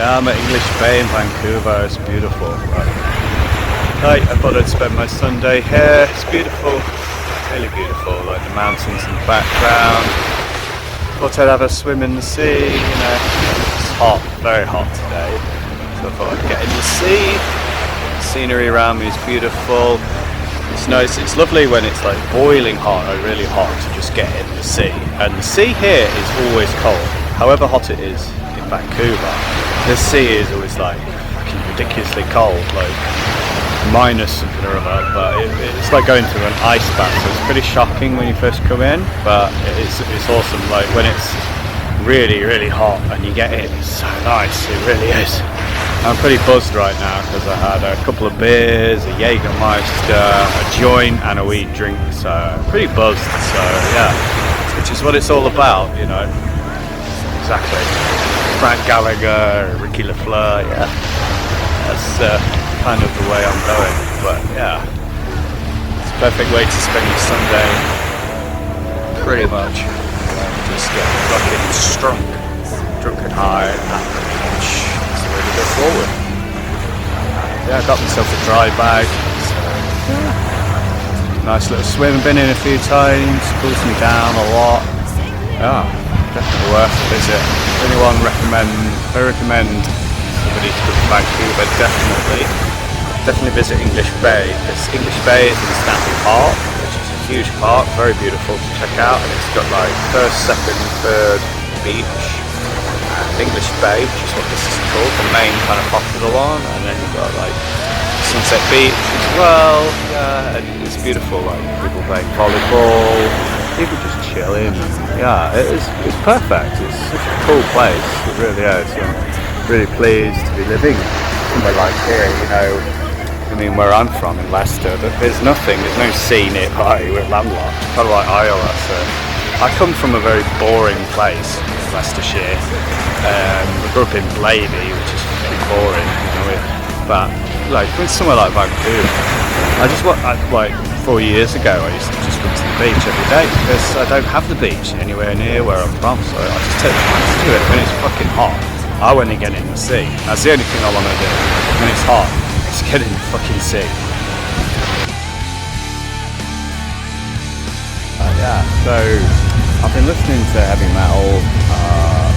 Yeah, I'm at English Bay in Vancouver. It's beautiful. Right, I thought I'd spend my Sunday here. It's beautiful, really beautiful. Like the mountains in the background. Thought I'd have a swim in the sea. You know, it's hot, very hot today. So I thought I'd get in the sea. The scenery around me is beautiful. It's nice. It's lovely when it's like boiling hot or really hot to just get in the sea. And the sea here is always cold. However hot it is in Vancouver, the sea is always like fucking ridiculously cold, like minus something or other. But it's like going through an ice bath, so it's pretty shocking when you first come in. But it's awesome. Like when it's really, really hot and you get in, it's so nice. It really is. I'm pretty buzzed right now because I had a couple of beers, a Jägermeister, a joint and a weed drink, so I'm pretty buzzed. So yeah, which is what it's all about, you know. Exactly. Frank Gallagher, Ricky LaFleur, yeah. That's kind of the way I'm going, but yeah. It's a perfect way to spend your Sunday. Pretty much. Just get fucking drunk and high at the beach. That's the way to go forward. Yeah, I got myself a dry bag. So, yeah. Nice little swim, been in a few times, cools me down a lot. Yeah. Definitely worth a visit. Anyone I recommend somebody to come to Vancouver, definitely visit English Bay, because English Bay is in Stanley Park, which is a huge park, very beautiful to check out, and it's got like first, second, third beach, English Bay, which is what this is called, the main kind of popular one, and then you've got like Sunset Beach as well. Yeah, and it's beautiful, like people playing volleyball, people just chilling. Yeah, it's perfect. It's such a cool place. It really is. I'm really pleased to be living somewhere like here. You know, I mean, where I'm from in Leicester, there's nothing. There's no sea nearby. We're landlocked, kind of like Iowa. So I come from a very boring place, Leicestershire. I grew up in Blavey, which is pretty boring. You know, but like when somewhere like Vancouver, like 4 years ago, I used to just come to the beach every day because I don't have the beach anywhere near where I'm from, so I just take the chance to do it when it's fucking hot. I want to get in the sea. That's the only thing I want to do when it's hot. Is get in the fucking sea. Yeah, so I've been listening to heavy metal,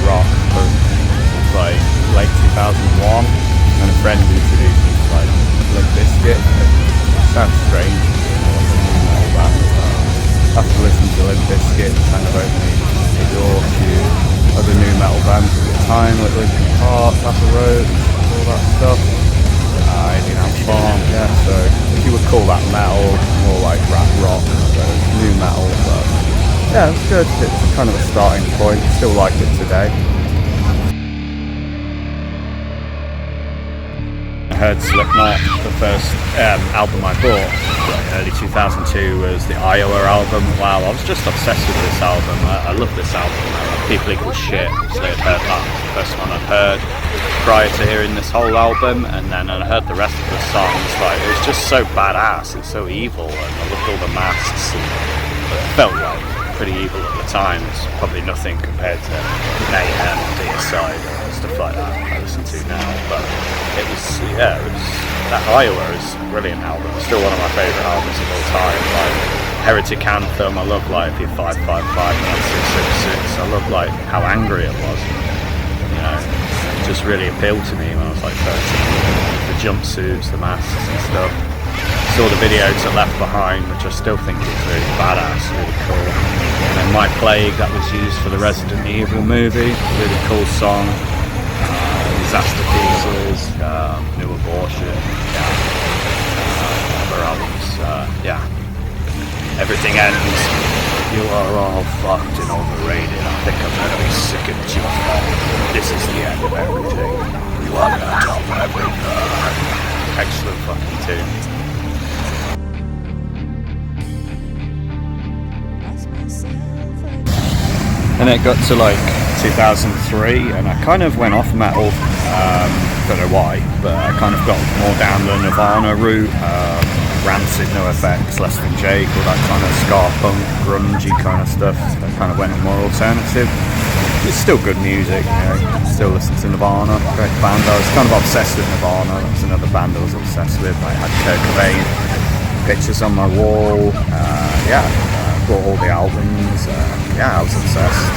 rock since like late 2001, and a friend introduced me to like Limp Bizkit. It sounds strange. After listening to Limp Bizkit, kind of opening the door to other new metal bands at the time, like Linkin Park, Papa Roach, all that stuff. Alien Farm, yeah, so if you would call that metal, more like rap rock, so new metal, but yeah, it's good. It's kind of a starting point, still like it today. I heard Slipknot, the first album I bought, like early 2002, was the Iowa album. Wow, I was just obsessed with this album. I love this album. People Equal Shit, so I'd heard that, the first one I'd heard prior to hearing this whole album, and then I heard the rest of the songs. Like, it was just so badass and so evil, and I loved all the masks, and it felt like pretty evil at the time. It's probably nothing compared to Mayhem, Deicide, and stuff like that I listen to now, but it was that Iowa is a brilliant album. It's still one of my favourite albums of all time. Like Heretic Anthem, I love like the 555 and 666. I love like how angry it was. You know, it just really appealed to me when I was like 13. The jumpsuits, the masks and stuff. Saw the video to Left Behind, which I still think is really badass, really cool. And then My Plague, that was used for the Resident Evil movie, really cool song. Disaster Pieces, New Abortion, other albums, yeah. Everything Ends, you are all fucked and overrated. I think I'm gonna be sick of you. This is the end of everything. You are on top of everything. Excellent fucking tune. And it got to like 2003 and I kind of went off metal, don't know why, but I kind of got more down the Nirvana route, Rancid, NoFX, Less Than Jake, all that kind of ska punk, grungy kind of stuff. I kind of went more alternative. it's still good music, you know. Still listen to Nirvana, great band. I was kind of obsessed with Nirvana. That was another band I was obsessed with. I had Kurt Cobain pictures on my wall. Bought all the albums. I was obsessed.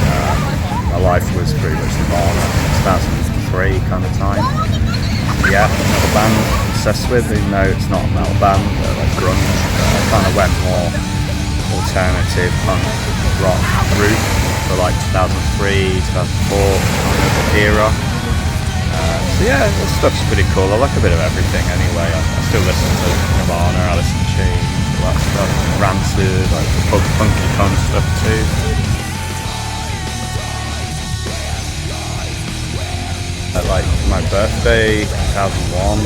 My life was pretty much Nirvana. 2003 kind of time. Another band I'm obsessed with, even though it's not a metal band, like grunge. Kind of went more alternative punk rock route for like 2003, 2004 kind of era. This stuff's pretty cool. I like a bit of everything anyway. I still listen to Nirvana, Alice in Chains, all that stuff, Rancid, like the punky kind of stuff too. Like my birthday, 2001,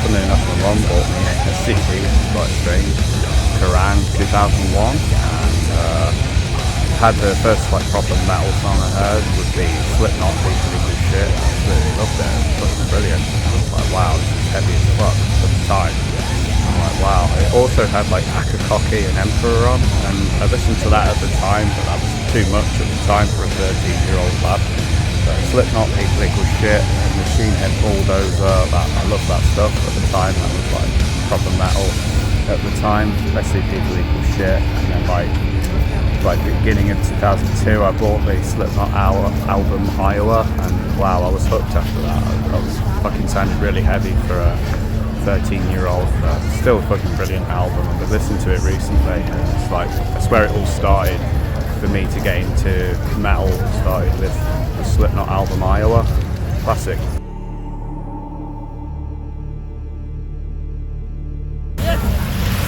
funnily enough, my mum bought me a CD, which is quite strange, Kerrang! 2001, and had the first like proper metal song I heard would be Slipknot, People Equal Shit. I really loved it, it was fucking brilliant. I was like, wow, this is heavy as fuck at the time. I'm like, wow. It also had like Akakoki and Emperor on, and I listened to that at the time, but that was too much at the time for a 13-year-old lad. Slipknot, People Equal Shit, and Machine Head Bulldozer, I loved that stuff at the time. That was like proper metal at the time, especially People Equal Shit. And then like beginning of 2002, I bought the Slipknot album Iowa, and wow, I was hooked after that. That was fucking sounded really heavy for a 13-year-old, but still a fucking brilliant album. I've listened to it recently, and it's like, that's where it all started for me to get into metal. Started with the Slipknot album Iowa, classic.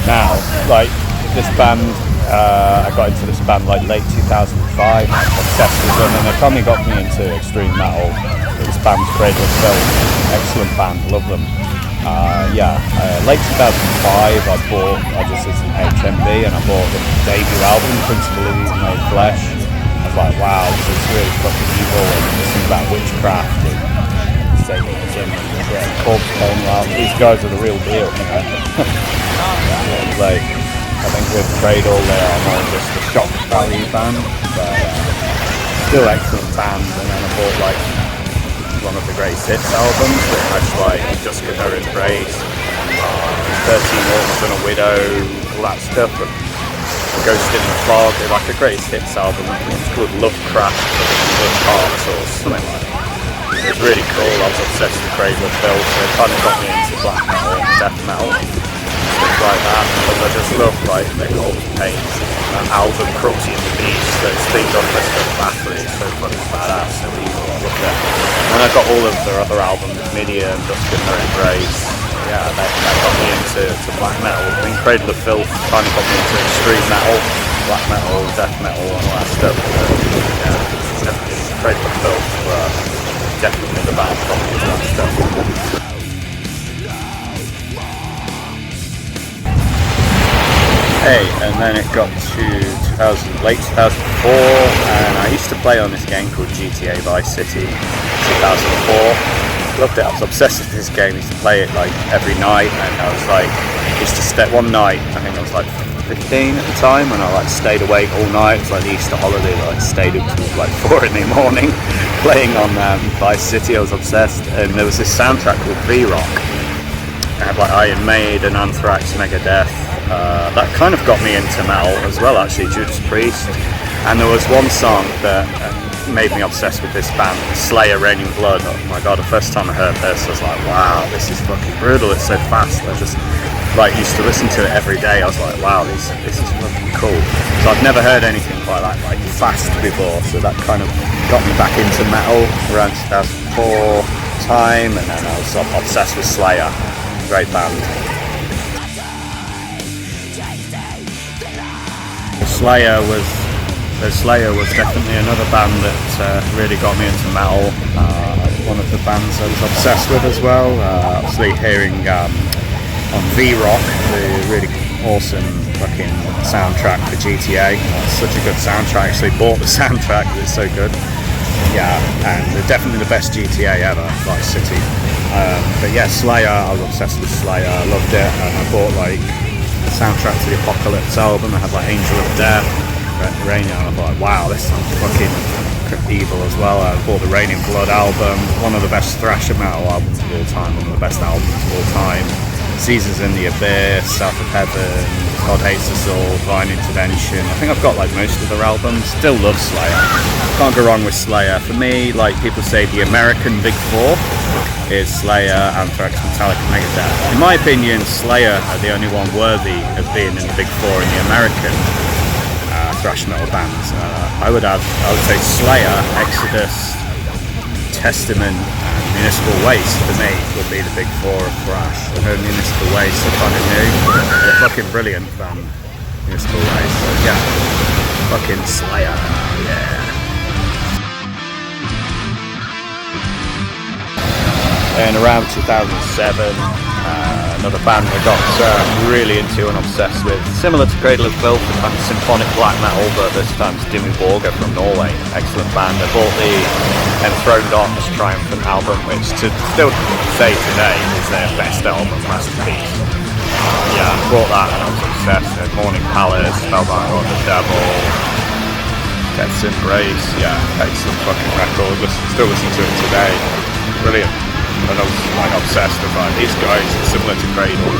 Now, like this band, I got into this band like late 2005, obsessed with them, and they finally got me into extreme metal. This band's Cradle of Filth, excellent band, love them. Late 2005 I just did some HMV and I bought the debut album, Principle of Evil Made Flesh. I was like, wow, this is really fucking evil, and this is about witchcraft and Satanism and corpse pain. Well, these guys are the real deal, you know. Like, I think with Cradle they are more just a shock value band, but still excellent band. And then I bought like one of the greatest hits albums that has like Just Give Her Embrace, 13 Orcs and a Widow, all that stuff, but Ghost in the Fog, like a greatest hits album. It's called Lovecraft Hearts or something like that. It was really cool. I was obsessed with Cradle of Filth, so it kind of got me into black metal and death metal, stuff like that. Because I just love like the Corpse Paint album, Cruelty and the Beast. So it's themed on Western Battle. It's so fucking badass, so evil. I love that. And I got all of their other albums, Midia and Dusk in Her Embrace. Yeah, that got me into black metal. I think Cradle of Filth kind of got me into extreme metal, black metal, death metal, and all that stuff. So, yeah, definitely Cradle of Filth. Definitely the band got me into that stuff. Hey, and then it got to late 2004, and I used to play on this game called GTA Vice City 2004. Loved it. I was obsessed with this game. I used to play it like every night, and I was like, used to stay one night. I think I was like 15 at the time, and I like stayed awake all night. It's like the Easter holiday. I stayed up till like 4 in the morning playing on Vice City. I was obsessed, and there was this soundtrack called V-Rock. It had like Iron Maiden, Anthrax, Megadeth. That kind of got me into metal as well, actually, Judas Priest. And there was one song that made me obsessed with this band, Slayer, Raining Blood. Oh my god, the first time I heard this I was like, wow, this is fucking brutal, it's so fast. I just like used to listen to it every day. I was like, wow, this is fucking cool. So I've never heard anything quite like fast before, so that kind of got me back into metal around 2004 time, and then I was obsessed with Slayer, great band. Slayer was definitely another band that really got me into metal. One of the bands I was obsessed with as well. Obviously hearing on V-Rock, the really awesome fucking soundtrack for GTA. It's such a good soundtrack. I actually bought the soundtrack, it's so good. Yeah, and definitely the best GTA ever, Vice City. But yeah, Slayer, I was obsessed with Slayer. I loved it, and I bought like the soundtrack to the Apocalypse album. I had like Angel of Death, Rain, and I was like, wow, this sounds fucking Evil as well. I bought the Raining Blood album, one of the best thrasher metal albums of all time, one of the best albums of all time. Caesars in the Abyss, South of Heaven, God Hates Us All, Divine Intervention. I think I've got like most of their albums. Still love Slayer. Can't go wrong with Slayer. For me, like people say, the American Big Four is Slayer, Anthrax, Metallica, Megadeth. In my opinion, Slayer are the only one worthy of being in the Big Four in the American thrash metal bands. I would say Slayer, Exodus, Testament, and Municipal Waste for me would be the Big Four of thrash. I know Municipal Waste are kind of new. They're fucking brilliant band, Municipal Waste. So yeah, fucking Slayer, yeah. And around 2007, another band I got really into and obsessed with, similar to Cradle of Filth, a kind of symphonic black metal, but this time it's Dimmu Borgir from Norway. Excellent band. I bought the Enthroned Darkness Triumphant album, which to still say today is their best album, masterpiece. Yeah, I bought that and I was obsessed. Morning Palace, Spellbound on the Devil, Death's Embrace, yeah, excellent fucking record. Still listen to it today. Brilliant. And I was like obsessed with these guys, similar to Cradle,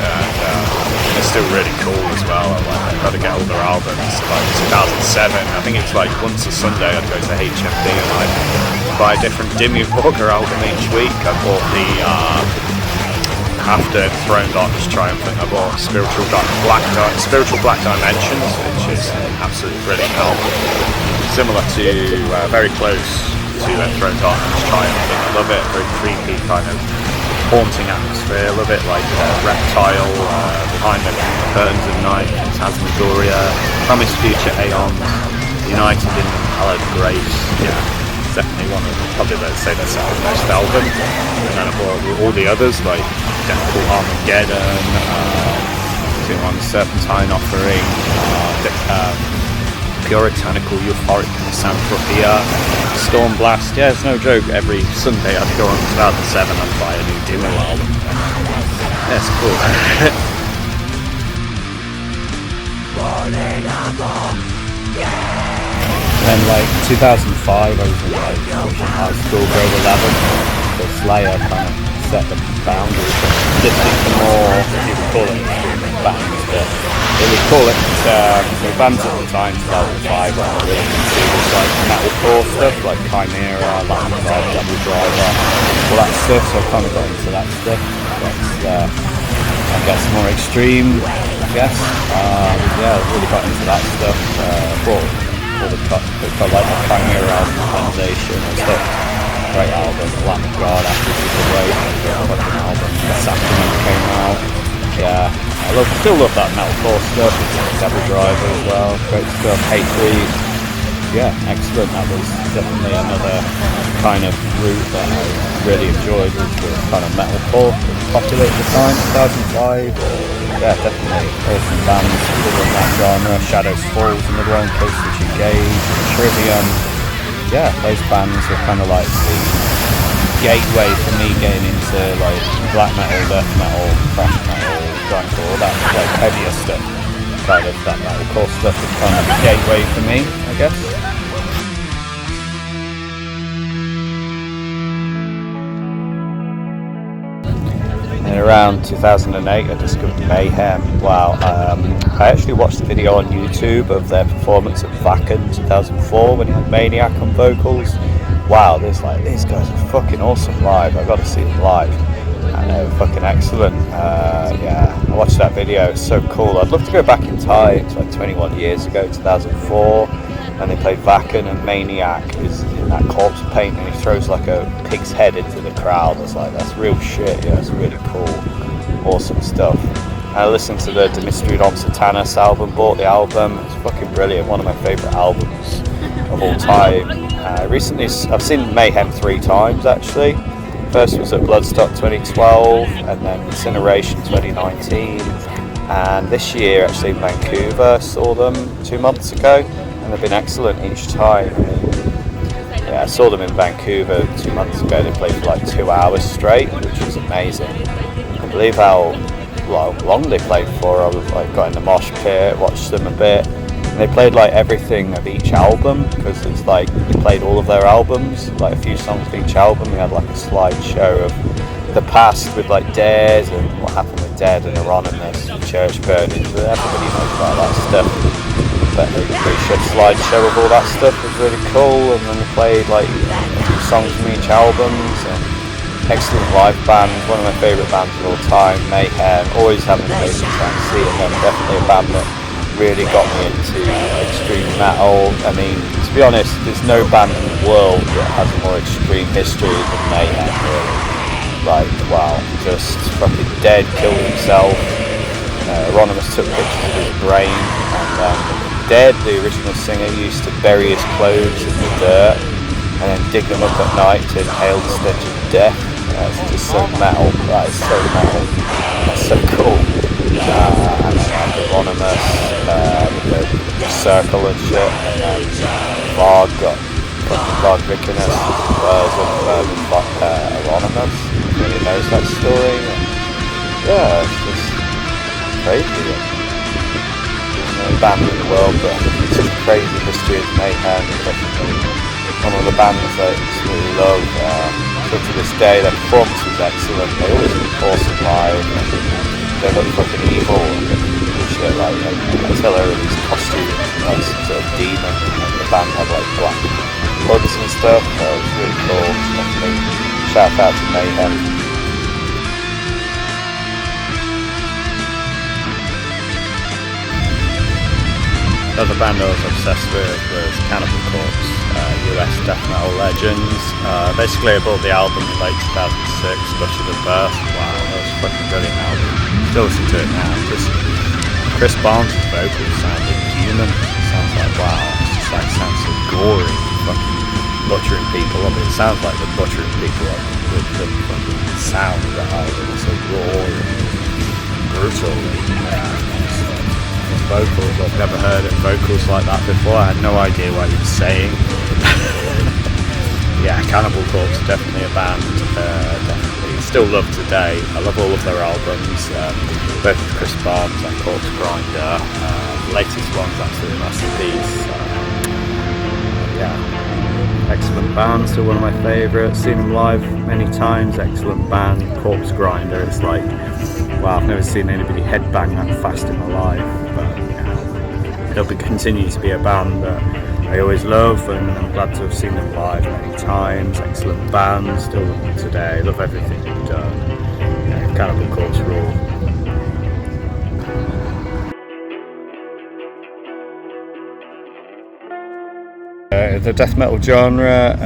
and they're still really cool as well. I've got to get all their albums. Like 2007, I think it's like once a Sunday I'd go to HMV and I'd buy a different Dimmu Borgir album each week. I bought the after Throne Darkness Triumphant, I bought Spiritual Black Dimensions, which is an absolutely brilliant album. Similar to very close to Throne Darkness Triumphant. I love it, very creepy, kind of haunting atmosphere. I love it, like Reptile, Behind the Curtains of Night, Phantasmagoria, Promised Future Aeons, United in Hallowed Grace. Yeah, definitely one of probably let's say that's our best album. And then I bought all the others like Deathful Armageddon, Serpentine Offering, Puritanical Euphoric Misanthropia, Stormblast. Yeah, it's no joke. Every Sunday I'd go on 2007 and buy a new Dimmu album. Yeah, it's cool. Then like 2005 I was in like high school, grade 11. So Slayer kind of set the boundaries for listening to more, you could call it bands, but they would call it the bands at the time, 2005, I really into was like metalcore stuff like Chimera, Latin Drive, Double Driver, all that stuff. So I kind of got into that stuff. That's I guess more extreme, I guess. Yeah, I really got into that stuff. Bought all the like the Chimera album, Organization and stuff. Great album, Lamb of God, after the Way, fucking album. The Sacrament came out. Yeah, I still love that metalcore stuff. Double Driver as well, great stuff. Hatebreed, yeah, excellent. That was definitely another kind of route that I really enjoyed, was the kind of metalcore that was popular at the time, 2005. Yeah, definitely awesome bands within that genre. Shadows Falls, another one, Killswitch Engage, Trivium. Yeah, those bands were kind of like the gateway for me getting into like black metal, death metal, thrash metal, grindcore, all that like heavier stuff. Kind of that metalcore stuff was kind of the gateway for me, I guess. And around 2008 I discovered Mayhem. Wow, I actually watched a video on YouTube of their performance at Wacken 2004 when he had Maniac on vocals. Wow, these guys are fucking awesome live. I've got to see them live. And they were fucking excellent. Yeah, I watched that video, it's so cool. I'd love to go back in time, it's like 21 years ago, 2004, and they played Wacken, and Maniac is in that corpse paint and he throws like a pig's head into the crowd. It's like, that's real shit. Yeah, it's really cool, awesome stuff. And I listened to the De Mystery Non Satanas album, bought the album. It's fucking brilliant, one of my favourite albums of all time. Recently I've seen Mayhem 3 times actually. First was at Bloodstock 2012, and then Incineration 2019, and this year actually in Vancouver saw them 2 months ago, and they've been excellent each time. Yeah, I saw them in Vancouver 2 months ago. They played for like 2 hours straight, which was amazing. I can't believe how long they played for. I was like got in the mosh pit, watched them a bit. They played like everything of each album, because it's like they played all of their albums, like a few songs of each album. We had like a slideshow of the past with like Dead and what happened with Dead and Anonymous and Church Burnings. Everybody knows about that stuff. But they showed a slideshow of all that stuff. It was really cool. And then they played like a few songs from each albums. And excellent live band, one of my favourite bands of all time. Mayhem, always having a favourite time to see, and then definitely a band that really got me into extreme metal. I mean, to be honest, there's no band in the world that has a more extreme history than Mayhem, really. Like, wow, just fucking Dead, killed himself. Anonymous took pictures of his brain, and Dead, the original singer, used to bury his clothes in the dirt and then dig them up at night to inhale the stench of death. It's just so metal. That is so metal. That's so cool. And then Anonymous with the circle and shit. And Varg got Varg Vikernes version of Anonymous. Really knows that story. And yeah, it's just crazy. There's no band in the world that has such a crazy history as Mayhem. Definitely one of the bands I absolutely love. Still to this day, their performance was excellent. They always look awesome live. They look fucking evil and shit. Like Attila and his costume, like some sort of demon. And the band had like black hoods and stuff. That was really cool. Definitely shout out to Mayhem. Another band I was obsessed with was Cannibal Corpse, US death metal legends. Basically I bought the album in late 2006, Butcher the Birth. Wow, that was a fucking brilliant album. Still listen to it now. Just Chris Barnes' vocals sounded human. Sounds like, wow, it just like sounds so gory, fucking butchering people up. It sounds like they're butchering people up with the fucking sound of the album. It's so raw and brutal. Vocals, I've never heard of vocals like that before. I had no idea what he was saying. Yeah, Cannibal Corpse, definitely a band. Definitely still love today. I love all of their albums, both of Chris Barnes and Corpse Grinder. The latest one's absolute masterpiece. Yeah, excellent band, still one of my favourites. Seen them live many times. Excellent band. Corpse Grinder, it's like, wow, I've never seen anybody headbang that fast in my life. But they'll continue to be a band that I always love, and I'm glad to have seen them live many times. Excellent band, still love them today. Love everything they've done. Yeah, Cannibal Corpse rule. The death metal genre,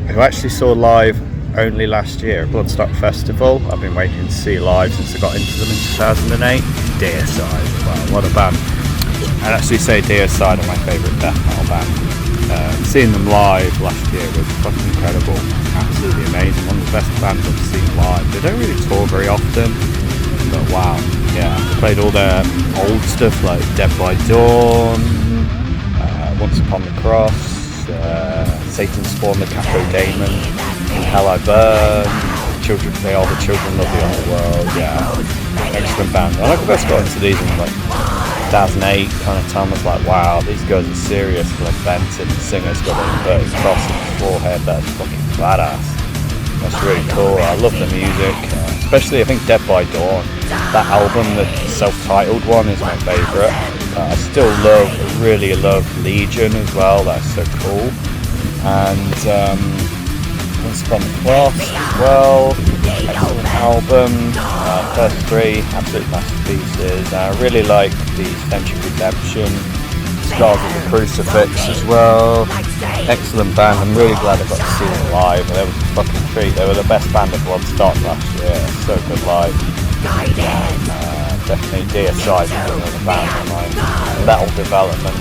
who actually saw live only last year at Bloodstock Festival. I've been waiting to see live since I got into them in 2008. Deicide, wow, what a band. I'd actually say Deicide are my favourite death metal band. Seeing them live last year was fucking incredible, absolutely amazing. One of the best bands I've seen live. They don't really tour very often, but wow, yeah. They played all their old stuff like Dead by Dawn, Once Upon the Cross, Satan Spawned the Capodemon, In Hell I Burn, Children, They Are the Children of the Underworld. Yeah, excellent band. And I first got into these in like 2008 kind of time. I was like, wow, these guys are serious. Like Benson, the singer's got an inverted cross in his forehead. That's fucking badass. That's really cool. I love the music, especially I think Dead by Dawn. That album, the self-titled one, is my favourite. I still really love Legion as well. That's so cool. And Once Upon the Cross as well. Excellent album. First three absolute masterpieces. I really like the Stench of Redemption, Scars of the Crucifix as well. Excellent band. I'm really glad I got to see them live. They was a fucking treat. They were the best band at Bloodstock last year. So good live. Definitely Deicide is another band in my metal development.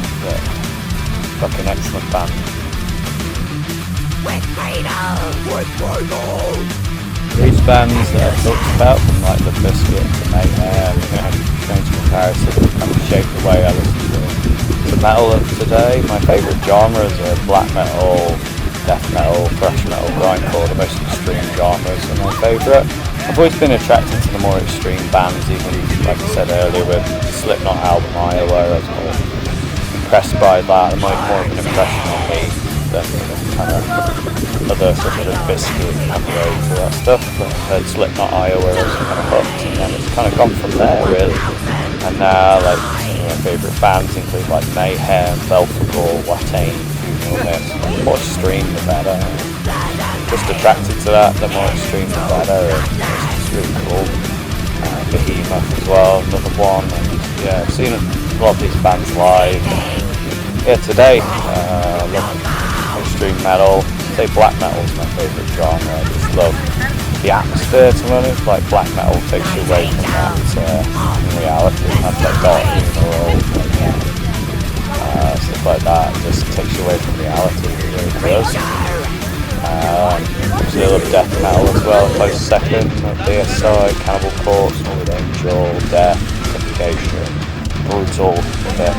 Fucking excellent band. These bands that I've talked about, from like the Biscuit to Mayhem, strange comparison, kind of shaped the way I listen to metal of today. My favourite genres are black metal, death metal, thrash metal, grindcore. The most extreme genres are my favourite. I've always been attracted to the more extreme bands, even like I said earlier with the Slipknot album Iowa, as well. impressed by that, more of an impression on me than kind of other sort of Biscuit, Abbey Road, all that stuff. But Slipknot, Iowa, I was kind of hooked, and then it's kind of gone from there really. And now like some of my favourite bands include like Mayhem, Belphegor, Watain, Funeral. The more extreme the better. Just attracted to that, the more extreme the better, and it's really cool. Behemoth as well, another one, and yeah, I've seen a lot of these bands live. Yeah, today, I love extreme metal. I'd say black metal is my favourite genre. I just love the atmosphere, to be honest. Like black metal takes you away from that reality. That's like dark funeral, stuff like that. It just takes you away from reality. It really does. Obviously I love death metal as well. Close second at DSI, Cannibal Corpse, Morbid Angel, Death, Suffocation, Brutal a bit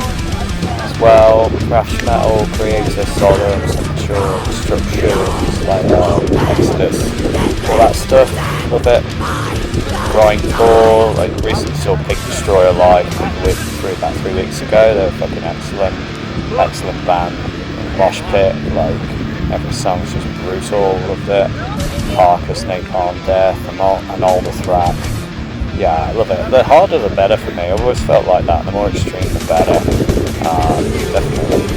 as well. Thrash metal, Creator, Sodom, Sanctuary, Destruction, Slayer, Exodus, all that stuff. Love it. Grindcore, like recently saw Pig Destroyer live about 3 weeks ago. They're fucking excellent band. Mosh Pit, like every song's just brutal. Loved it. Carcass, Napalm Death, and all the thrash. Yeah, I love it. The harder the better for me. I've always felt like that. The more extreme the better. Definitely